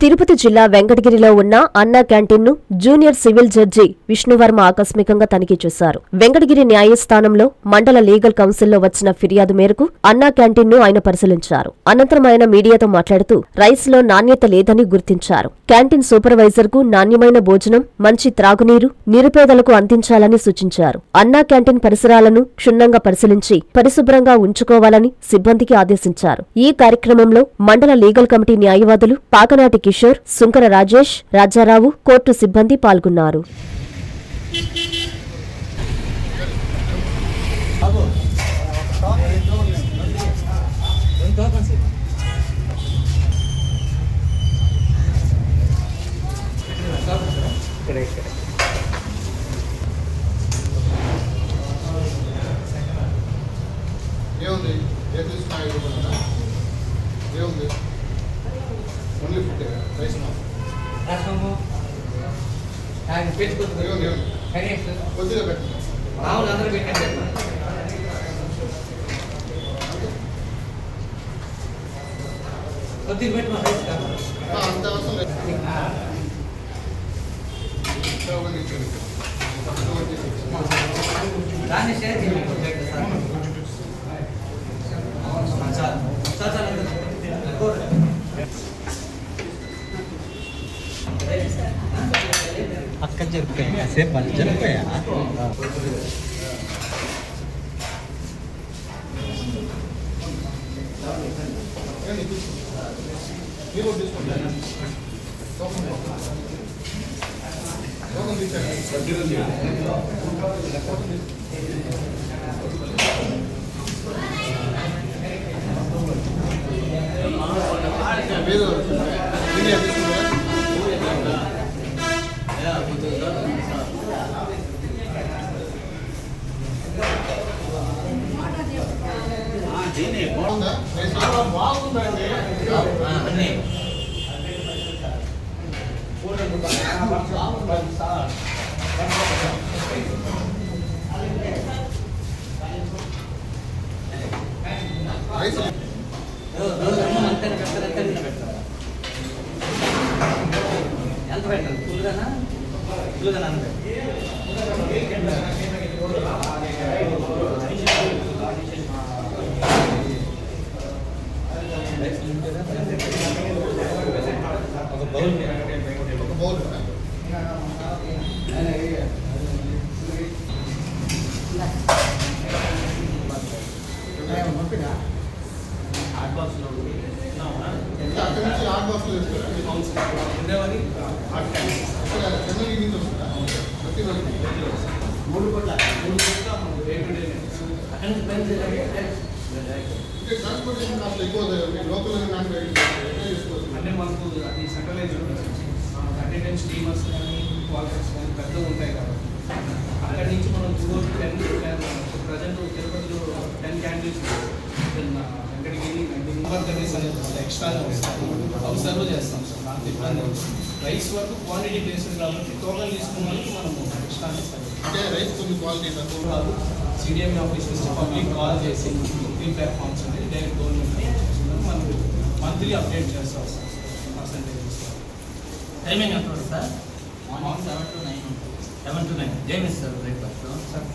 తిరుపతి జిల్లా వెంకటగిరిలో ఉన్న అన్నా క్యాంటీన్ను జూనియర్ సివిల్ జడ్జి విష్ణువర్మ ఆకస్మికంగా తనిఖీ చేశారు. వెంకటగిరి న్యాయస్థానంలో మండల లీగల్ కౌన్సిల్లో వచ్చిన ఫిర్యాదు మేరకు అన్నా క్యాంటీన్ను ఆయన పరిశీలించారు. అనంతరం ఆయన మీడియాతో మాట్లాడుతూ రైస్లో నాణ్యత లేదని గుర్తించారు. క్యాంటీన్ సూపర్వైజర్కు నాణ్యమైన భోజనం, మంచి త్రాగునీరు నిరుపేదలకు అందించాలని సూచించారు. అన్నా క్యాంటీన్ పరిసరాలను క్షుణ్ణంగా పరిశీలించి పరిశుభ్రంగా ఉంచుకోవాలని సిబ్బందికి ఆదేశించారు. ఈ కార్యక్రమంలో మండల లీగల్ కమిటీ న్యాయవాదులు పాకనాటి కిషోర్, సుంకర రాజేష్, రాజారావు, కోర్టు సిబ్బంది పాల్గొన్నారు. అక్క జరిపోయా సేపు అది జరిపోయా అటెండెన్స్ టీమర్స్ కానీ క్వాలిటీస్ కానీ పెద్ద ఉంటాయి కాబట్టి అక్కడి నుంచి మనం 10 ప్రజెంట్ తిరుపతిలో 10 క్యాండిడేట్స్ వెంకటగిరి ఎక్స్ట్రా అవి సర్వ్ చేస్తాం సార్. దాంట్లో ఇబ్బంది రైస్ వరకు క్వాంటిటీ బేస్డ్ కాబట్టి టోటల్ తీసుకున్న వాళ్ళకి మనము ఎక్స్ట్రా అంటే రైస్ కొన్ని క్వాలిటీ తక్కువ కాదు. సిడిఎం ఆఫీస్ నుంచి పబ్లిక్ కాల్ చేసి ఫీడ్బ్యాక్ ఫార్మ్స్ అనేది డైరెక్ట్ గవర్నమెంట్ మనం మంత్లీ అప్డేట్ చేస్తాం సార్. పర్సెంటేజ్ టైమింగ్ ఎంత సార్? మార్నింగ్ 7 to 9 7 to 9 ఏమి ఇస్తారు breakfast? Sir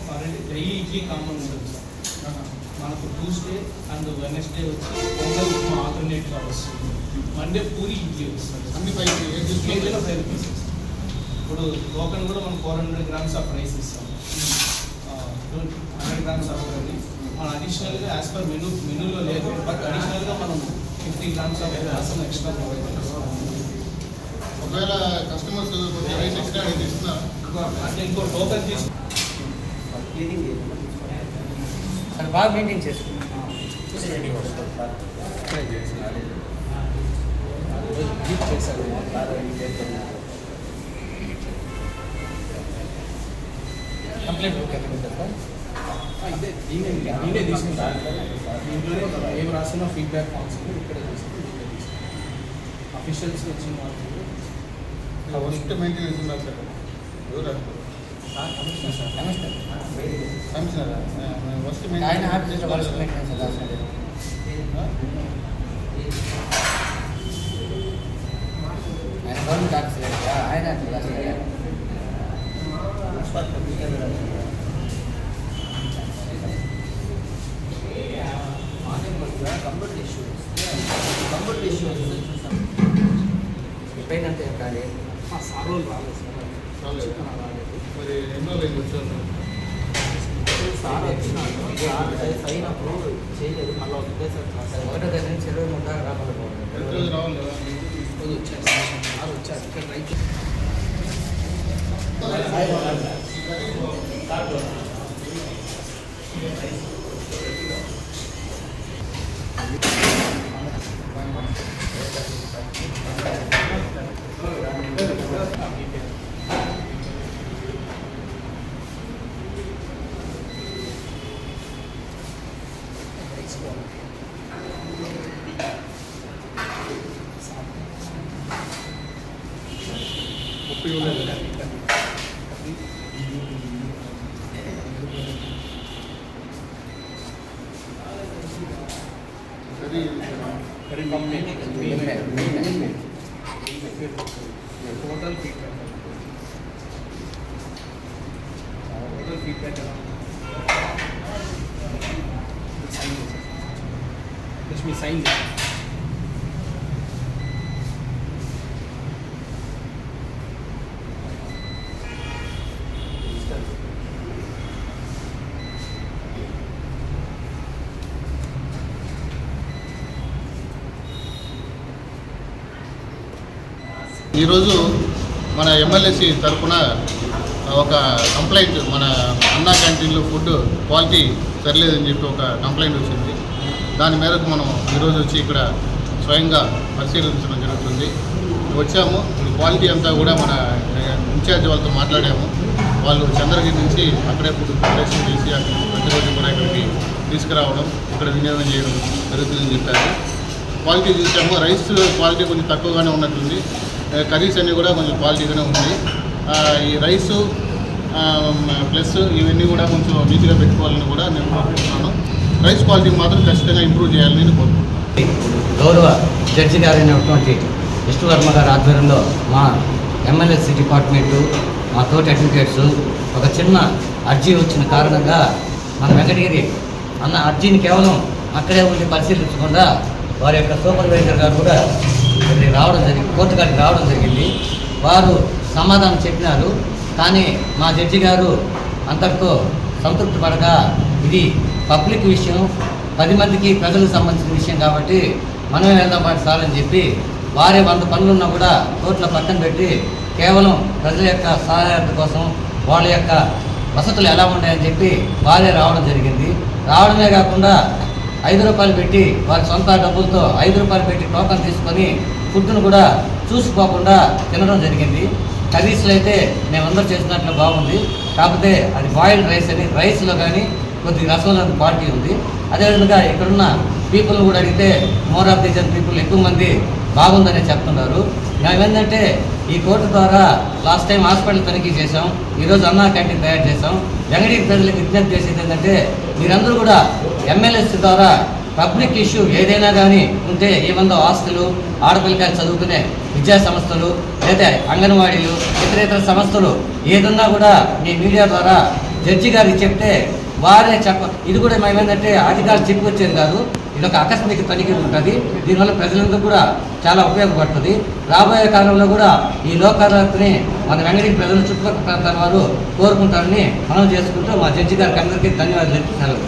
daily idli common ఉంటుంది సార్. మనకు ట్యూస్డే అండ్ వెనస్డే వచ్చి పొంగల్ ఉప్మా ఆల్టర్నేట్గా వస్తుంది. మండే పూరి ఇడ్లీ వస్తుంది. అన్ని 5 పీసెస్. ఇప్పుడు టోకన్ కూడా మనం 400 grams ఆఫ్ రైస్ ఇస్తాం, 100 grams ఆఫ్ రైస్. మనం అడిషనల్గా యాజ్ పర్ మెనూలో లేదు, బట్ అడిషనల్గా మనం 50 grams ఆఫ్ రసం ఎక్స్ట్రా ప్రొవైడ్ చేస్తాం. ఒకవేళ కస్టమర్స్ రైస్ ఎక్స్ట్రా ఇస్తున్నారు అంటే ఇంకో టోకన్ తీసుకు బాగా మెయింటైన్ చేసుకుంటాం. కంప్లైంట్ బుక్ ఎంత ఉంటుంది సార్? నేనే తీసుకుంటాను. దీంట్లోనే ఏం రాసిన ఫీడ్బ్యాక్ ఫామ్స్ ఇక్కడే తీసుకుంటాను. అఫీషియల్స్ వచ్చిన వాళ్ళు ఫస్ట్ మెయింటెనెన్స్ ఉన్నారు సార్. కమిషనర్ ఫస్ట్ ఆయన ఆఫీస్ ఫస్ట్ మెయింటెనెన్స్ ఎప్పుడైతే కానీ సార్ రోజులు రాలేదు సార్ మరి ఎన్నో లేదు వచ్చారు సార్ వచ్చినాడు అయినప్పుడు చేయలేదు మళ్ళీ ఒకటో దగ్గర నుంచి 20 రాకుండా రావాలి కదా వచ్చారు సార్ వచ్చారు ఇక్కడ రైతు टोटल फीडबैक लक्ष्मी साइन ఈరోజు మన ఎమ్మెల్యేసి తరఫున ఒక కంప్లైంట్ మన అన్నా క్యాంటీన్లో ఫుడ్ క్వాలిటీ సరిలేదని చెప్పి ఒక కంప్లైంట్ వచ్చింది. దాని మేరకు మనం ఈరోజు వచ్చి ఇక్కడ స్వయంగా పరిశీలించడం జరుగుతుంది. వచ్చాము, ఇప్పుడు క్వాలిటీ అంతా కూడా మన ఇన్ఛార్జ్ వాళ్ళతో మాట్లాడాము. వాళ్ళు చంద్రగిరి నుంచి అక్కడే ఫుడ్ ప్రిపరేషన్ చేసి అక్కడ ప్రతిరోజు కూడా ఇక్కడికి తీసుకురావడం, ఇక్కడ వినియోగం చేయడం జరుగుతుందని చెప్పారు. క్వాలిటీ చూసాము, రైస్ క్వాలిటీ కొంచెం తక్కువగానే ఉన్నట్టుంది. కర్రీస్ అన్నీ కూడా కొంచెం క్వాలిటీగానే ఉంది. ఈ రైసు ప్లస్ ఇవన్నీ కూడా కొంచెం నీట్గా పెట్టుకోవాలని కూడా నేను కోరుకుంటున్నాను. రైస్ క్వాలిటీ మాత్రం ఖచ్చితంగా ఇంప్రూవ్ చేయాలని నేను కోరుకుంటున్నాను. గౌరవ జడ్జి గారైనటువంటి విష్ణువర్మ గారి ఆధ్వర్యంలో మా ఎమ్మెల్యేసీ డిపార్ట్మెంటు, మా తోటి అడ్వకేట్స్ ఒక చిన్న అర్జీ వచ్చిన కారణంగా మన వెంకటగిరి అన్న అర్జీని కేవలం అక్కడే ఉండి పరిశీలించకుండా వారి యొక్క సూపర్వైజర్ గారు కూడా రావడం జరిగింది, కోర్టు గారికి రావడం జరిగింది. వారు సమాధానం చెప్పినారు. కానీ మా జడ్జి గారు అంతటితో సంతృప్తి పడక ఇది పబ్లిక్ విషయం, 10 మందికి ప్రజలకు సంబంధించిన విషయం కాబట్టి మనమే వెళ్దాం పాటు సార్ అని చెప్పి వారే 100 పనులున్నా కూడా కోర్టులో పక్కన పెట్టి కేవలం ప్రజల యొక్క సహాయత కోసం వాళ్ళ యొక్క వసతులు ఎలా ఉంటాయని చెప్పి వారే రావడం జరిగింది. రావడమే కాకుండా 5 రూపాయలు పెట్టి వారి సొంత డబ్బులతో 5 రూపాయలు పెట్టి టోకన్ తీసుకొని ఫుడ్ను కూడా చూసుకోకుండా తినడం జరిగింది. కర్రీస్లో అయితే మేమందరూ చేసినట్లు బాగుంది, కాకపోతే అది బాయిల్డ్ రైస్ అని రైస్లో కానీ కొద్దిగా రసంలో క్వాలిటీ ఉంది. అదేవిధంగా ఇక్కడున్న పీపుల్ని కూడా అడిగితే more of the Jan people ఎక్కువ మంది బాగుందని చెప్తున్నారు. మేమేంటంటే ఈ కోర్టు ద్వారా లాస్ట్ టైం హాస్పిటల్ తనిఖీ చేసాం, ఈరోజు అన్నా క్యాంటీన్ తయారు చేసాం. వెంకటగిరి ప్రజలకు విజ్ఞప్తి చేసేది ఏంటంటే మీరందరూ కూడా ఎమ్మెల్యేస్ ద్వారా పబ్లిక్ ఇష్యూ ఏదైనా కానీ ఉంటే ఏమందో ఆస్తులు, ఆడపిల్లకాయలు చదువుకునే విద్యా సంస్థలు లేదా అంగన్వాడీలు ఇతర సంస్థలు ఏదన్నా కూడా మీ మీడియా ద్వారా జడ్జి గారికి చెప్తే వారే ఇది కూడా మేమేంటంటే అధికారులు చెప్పి వచ్చేది కాదు, ఇది ఒక ఆకస్మిక తనిఖీ ఉంటుంది. దీనివల్ల ప్రజలందరూ కూడా చాలా ఉపయోగపడుతుంది. రాబోయే కాలంలో కూడా ఈ లోక్ అదాలత్ని మన వెంకటగిరి ప్రజలు చుట్టుపక్కల ప్రాంతాల వారు కోరుకుంటారని మనం చేసుకుంటూ మా జడ్జి గారికి అందరికీ ధన్యవాదాలు.